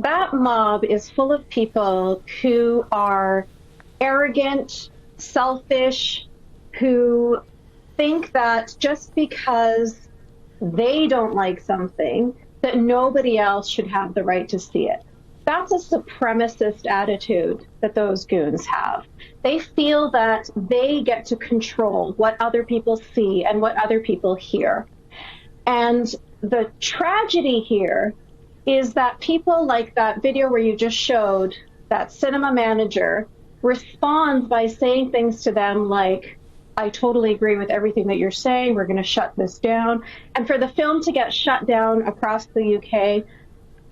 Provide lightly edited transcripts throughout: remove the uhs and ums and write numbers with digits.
That mob is full of people who are arrogant, selfish, who think that just because they don't like something, that nobody else should have the right to see it. That's a supremacist attitude that those goons have. They feel that they get to control what other people see and what other people hear. And the tragedy here is that people like that video where you just showed, that cinema manager responds by saying things to them like, I totally agree with everything that you're saying. We're going to shut this down. And for the film to get shut down across the UK,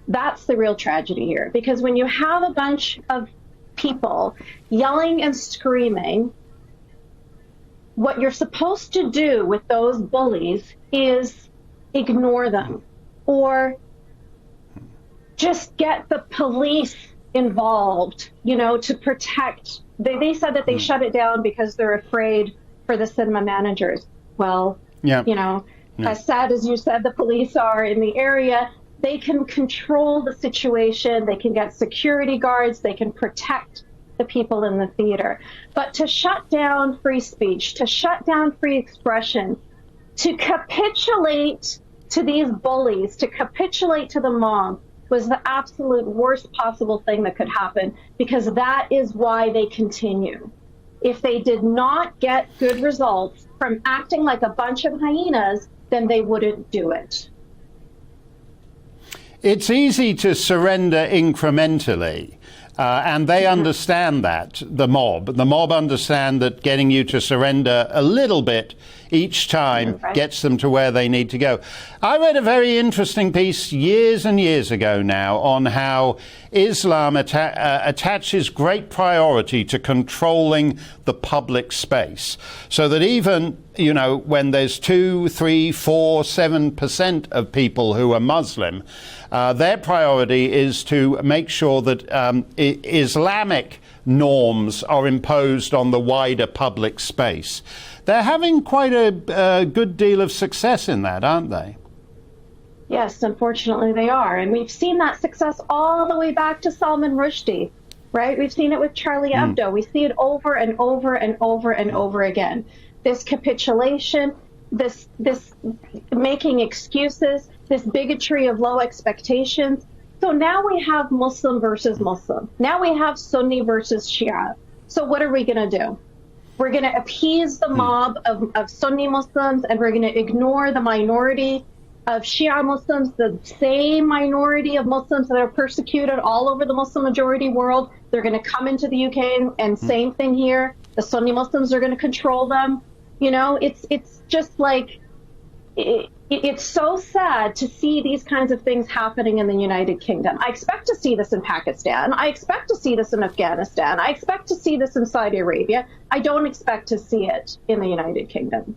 that's the real tragedy here. Because when you have a bunch of people yelling and screaming, what you're supposed to do with those bullies is ignore them or just get the police involved, you know, to protect. They said that they shut it down because they're afraid for the cinema managers. Well, you know, as sad as you said the police are in the area, they can control the situation. They can get security guards. They can protect the people in the theater. But to shut down free speech, to shut down free expression, to capitulate to these bullies, to capitulate to the mob, was the absolute worst possible thing that could happen, because that is why they continue. If they did not get good results from acting like a bunch of hyenas, then they wouldn't do it. It's easy to surrender incrementally. And they understand that, the mob. The mob understand that getting you to surrender a little bit each time gets them to where they need to go. I read a very interesting piece years and years ago now on how Islam attaches great priority to controlling the public space. So that even, you know, when there's 2, 3, 4, 7% of people who are Muslim, their priority is to make sure that Islamic norms are imposed on the wider public space. They're having quite a good deal of success in that, aren't they? Yes, unfortunately they are. And we've seen that success all the way back to Salman Rushdie, right? We've seen it with Charlie Hebdo. We see it over and over and over and over again. This capitulation, this making excuses, this bigotry of low expectations. So now we have Muslim versus Muslim. Now we have Sunni versus Shia. So what are we going to do? We're going to appease the mob of Sunni Muslims, and we're going to ignore the minority of Shia Muslims, the same minority of Muslims that are persecuted all over the Muslim majority world. They're going to come into the UK and same thing here. The Sunni Muslims are going to control them. You know, it's just like, it's so sad to see these kinds of things happening in the United Kingdom. I expect to see this in Pakistan. I expect to see this in Afghanistan. I expect to see this in Saudi Arabia. I don't expect to see it in the United Kingdom.